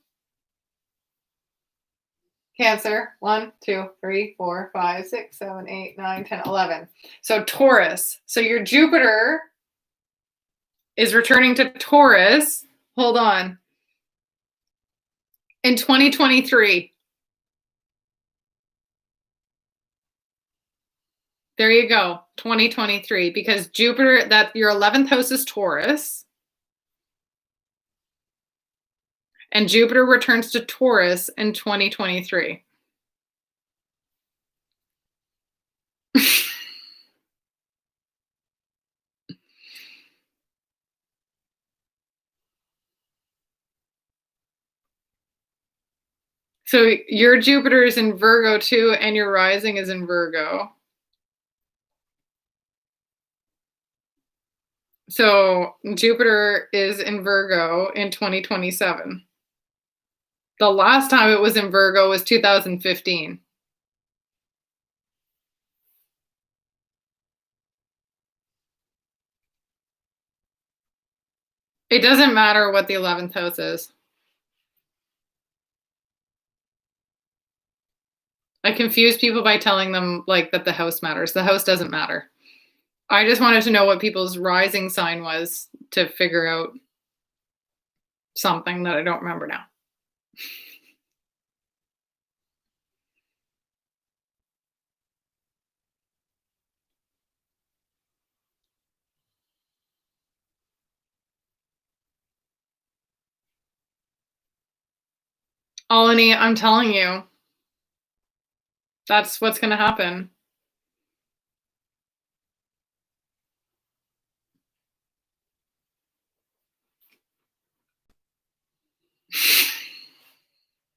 Cancer, 1, 2, 3, 4, 5, 6, 7, 8, 9, 10, 11. So Taurus. So your Jupiter is returning to Taurus. Hold on. In 2023. There you go. 2023. Because Jupiter, that your 11th house is Taurus. And Jupiter returns to Taurus in 2023. So your Jupiter is in Virgo too, and your rising is in Virgo. So Jupiter is in Virgo in 2027. The last time it was in Virgo was 2015. It doesn't matter what the 11th house is. I confuse people by telling them like that the house matters. The house doesn't matter. I just wanted to know what people's rising sign was to figure out something that I don't remember now. Alani, I'm telling you, that's what's going to happen.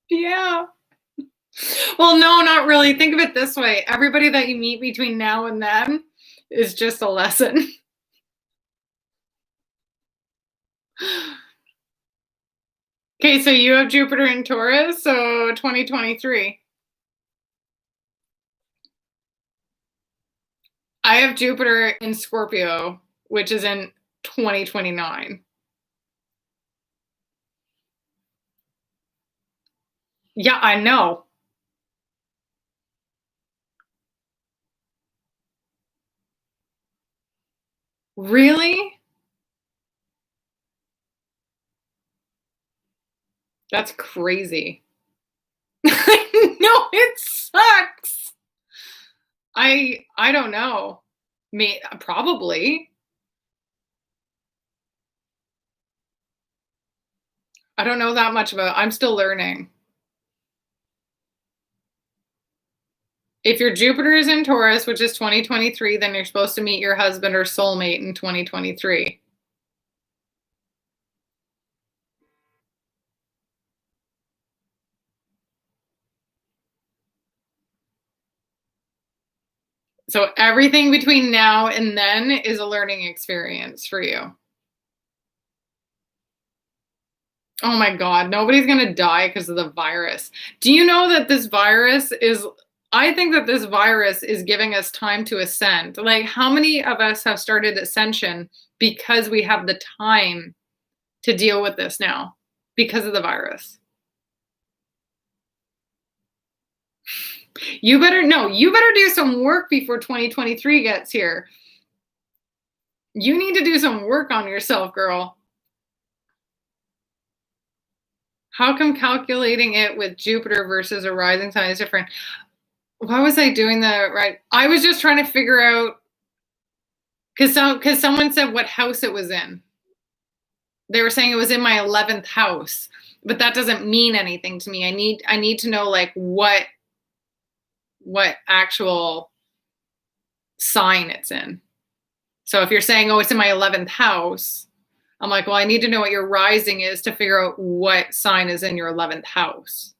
Yeah. Well, no, not really. Think of it this way. Everybody that you meet between now and then is just a lesson. Okay, so you have Jupiter in Taurus, so 2023. I have Jupiter in Scorpio, which is in 2029. Yeah, I know. Really? That's crazy. No, it sucks. I don't know. Me probably. I don't know that much about I'm still learning. If your Jupiter is in Taurus, which is 2023, then you're supposed to meet your husband or soulmate in 2023. So everything between now and then is a learning experience for you. Oh my God, nobody's gonna die because of the virus. Do you know that this virus is, I think that this virus is giving us time to ascend. Like, how many of us have started ascension because we have the time to deal with this now because of the virus? You better, no, you better do some work before 2023 gets here. You need to do some work on yourself, girl. How come calculating it with Jupiter versus a rising sign is different? Why was I doing that right? I was just trying to figure out because someone said what house it was in. They were saying it was in my 11th house, but that doesn't mean anything to me. I need to know like what actual sign it's in. So if you're saying, oh, it's in my 11th house, I'm like, well, I need to know what your rising is to figure out what sign is in your 11th house.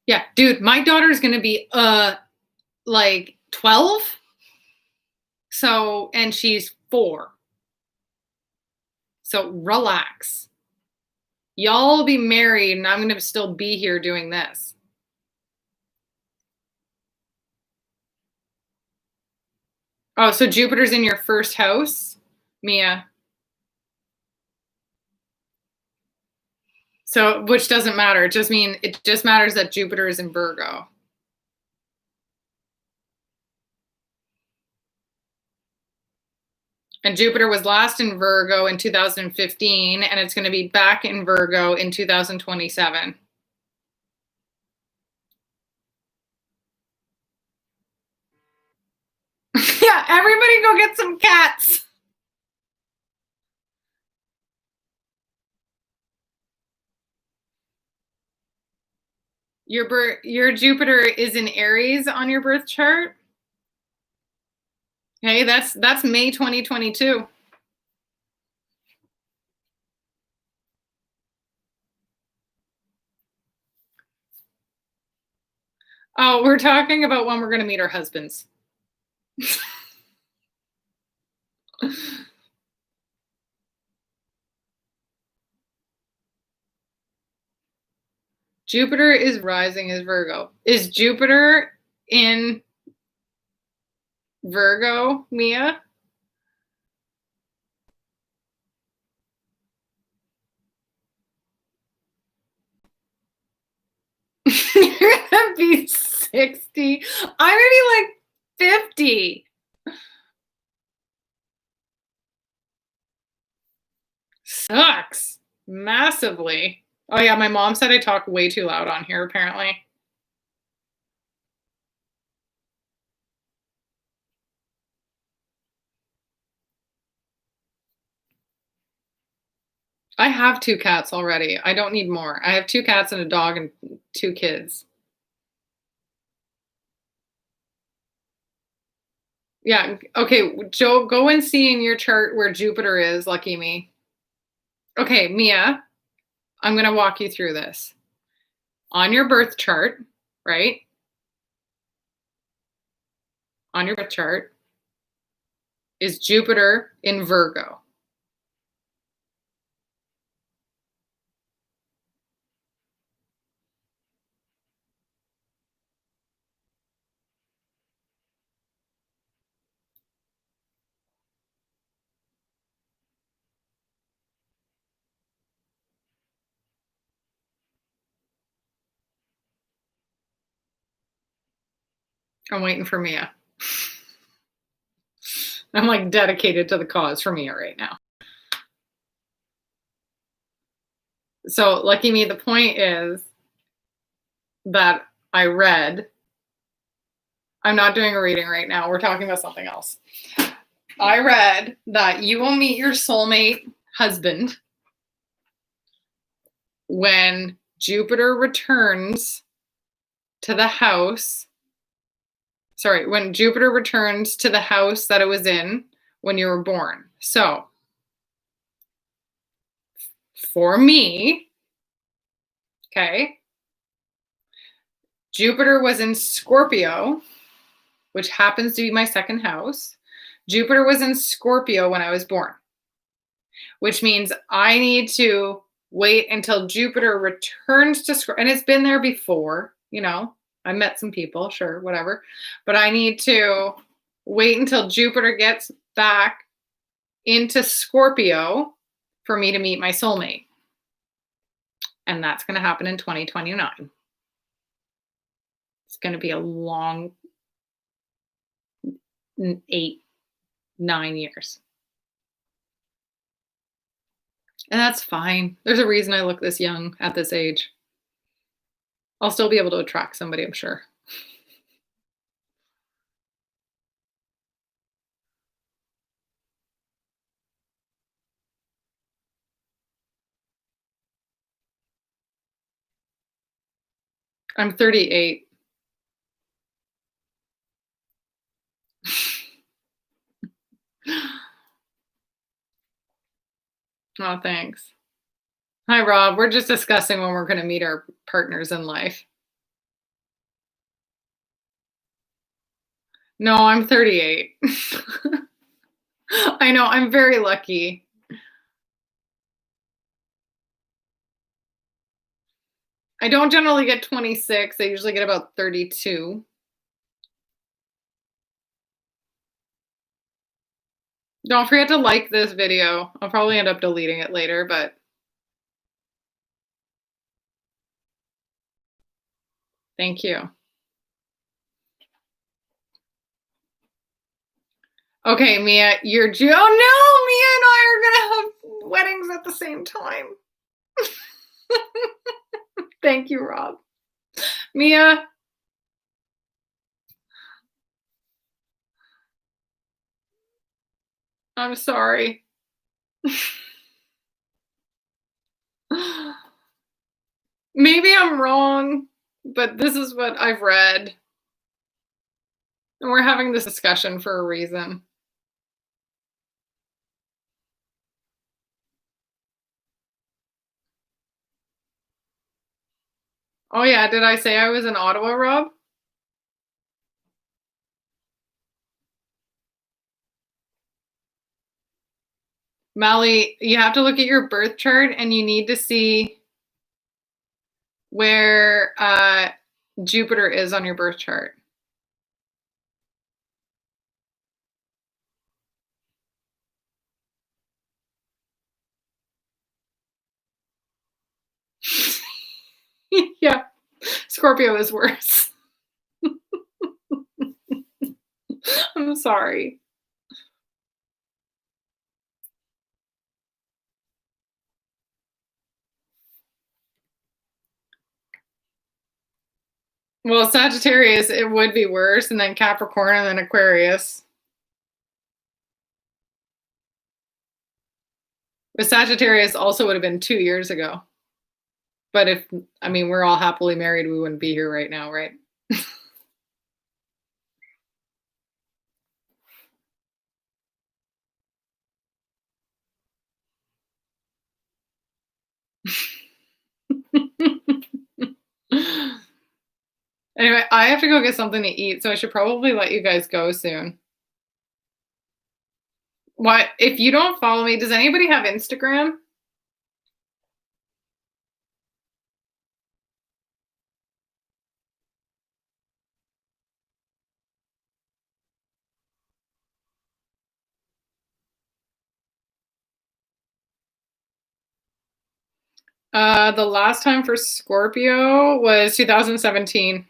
Yeah, dude, my daughter's gonna be like 12. So, and she's 4. So relax. Y'all will be married and I'm gonna still be here doing this. Oh, so Jupiter's in your first house, Mia. So, which doesn't matter. It just matters that Jupiter is in Virgo. And Jupiter was last in Virgo in 2015, and it's going to be back in Virgo in 2027. Yeah, everybody go get some cats. Your Jupiter is in Aries on your birth chart. Okay, that's May 2022. Oh, we're talking about when we're going to meet our husbands. Jupiter is rising as Virgo. Is Jupiter in Virgo, Mia? You're gonna be 60. I'm gonna be like 50. Sucks massively. Oh yeah, my mom said I talk way too loud on here apparently. I have 2 cats already. I don't need more. I have 2 cats and a dog and 2 kids. Yeah, okay, Joe, go and see in your chart where Jupiter is, lucky me. Okay, Mia, I'm gonna walk you through this. On your birth chart, right? On your birth chart is Jupiter in Virgo. I'm waiting for Mia. I'm like dedicated to the cause for Mia right now. So, lucky me, the point is that I read, I'm not doing a reading right now. We're talking about something else. I read that you will meet your soulmate husband when Jupiter returns to the house. Sorry, when Jupiter returns to the house that it was in when you were born. So, for me, okay, Jupiter was in Scorpio, which happens to be my second house. Jupiter was in Scorpio when I was born, which means I need to wait until Jupiter returns to Scorpio. And it's been there before, you know, I met some people, sure, whatever. But I need to wait until Jupiter gets back into Scorpio for me to meet my soulmate. And that's going to happen in 2029. It's going to be a long 8, 9 years. And that's fine. There's a reason I look this young at this age. I'll still be able to attract somebody, I'm sure. I'm 38. Oh, thanks. Hi, Rob. We're just discussing when we're going to meet our partners in life. No, I'm 38. I know, I'm very lucky. I don't generally get 26, I usually get about 32. Don't forget to like this video. I'll probably end up deleting it later, but thank you. Okay, Mia, oh no, Mia and I are gonna have weddings at the same time. Thank you, Rob. Mia, I'm sorry. Maybe I'm wrong, but this is what I've read. And we're having this discussion for a reason. Oh yeah, did I say I was in Ottawa, Rob? Mally, you have to look at your birth chart and you need to see where Jupiter is on your birth chart. Yeah, Scorpio is worse. I'm sorry. Well, Sagittarius, it would be worse, and then Capricorn, and then Aquarius. But Sagittarius also would have been 2 years ago. But if, I mean, we're all happily married, we wouldn't be here right now, right? Anyway, I have to go get something to eat, so I should probably let you guys go soon. What if you don't follow me? Does anybody have Instagram? The last time for Scorpio was 2017.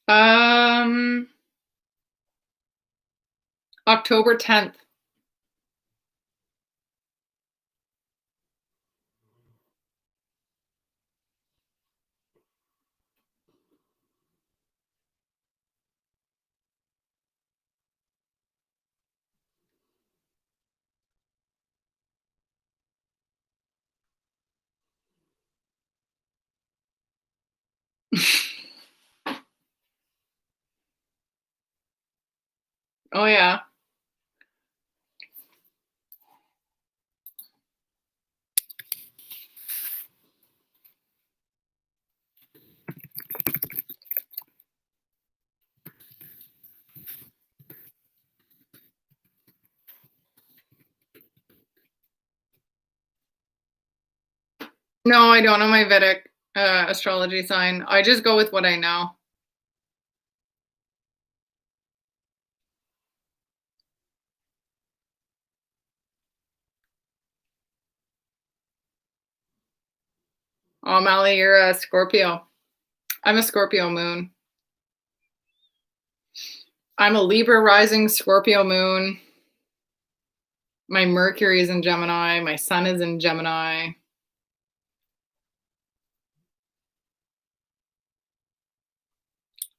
Um, October 10th. Oh yeah. No, I don't know my Vedic astrology sign. I just go with what I know. Oh, Mally, you're a Scorpio. I'm a Scorpio moon. I'm a Libra rising, Scorpio moon. My Mercury is in Gemini. My Sun is in Gemini.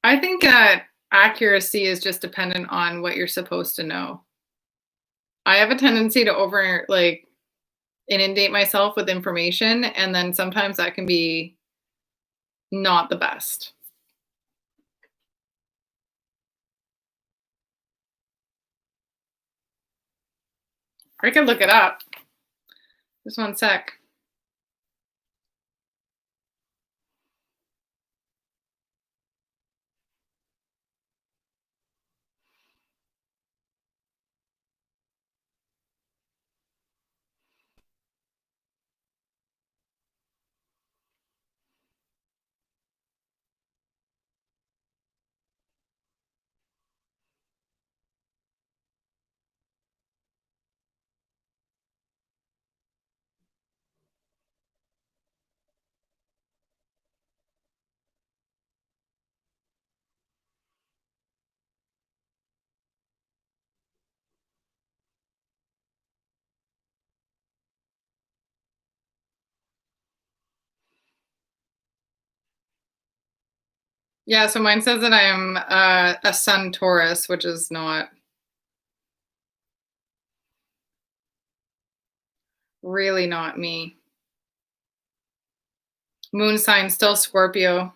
I think that accuracy is just dependent on what you're supposed to know. I have a tendency to inundate myself with information, and then sometimes that can be not the best. I could look it up. Just one sec. Yeah, so mine says that I am a Sun Taurus, which is not really not me. Moon sign still Scorpio.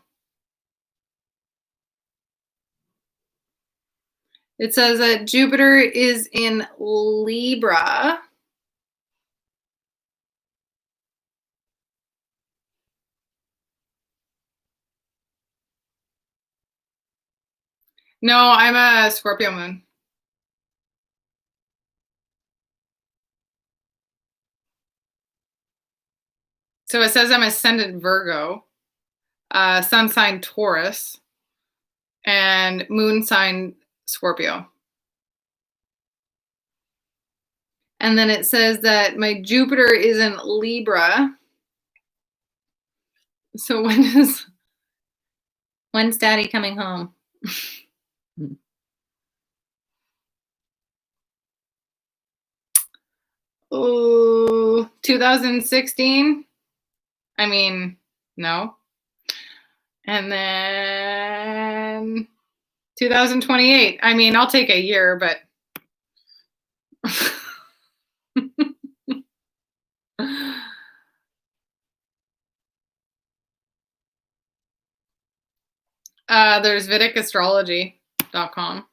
It says that Jupiter is in Libra. No, I'm a Scorpio moon. So it says I'm ascendant Virgo, sun sign Taurus, and moon sign Scorpio. And then it says that my Jupiter is in Libra. So when's Daddy coming home? Oh, 2016. I mean, no. And then 2028. I mean, I'll take a year, but there's VedicAstrology.com.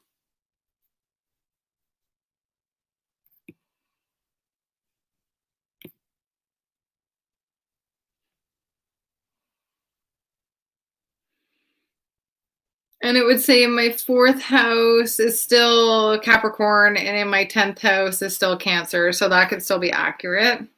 And it would say in my 4th house is still Capricorn, and in my 10th house is still Cancer. So that could still be accurate.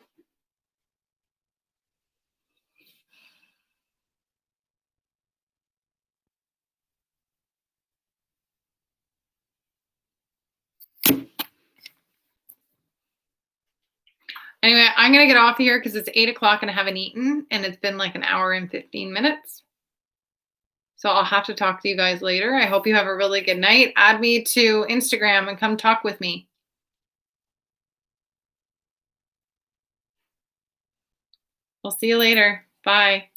Anyway, I'm going to get off here because it's 8 o'clock and I haven't eaten, and it's been like an hour and 15 minutes. So I'll have to talk to you guys later. I hope you have a really good night. Add me to Instagram and come talk with me. We'll see you later. Bye.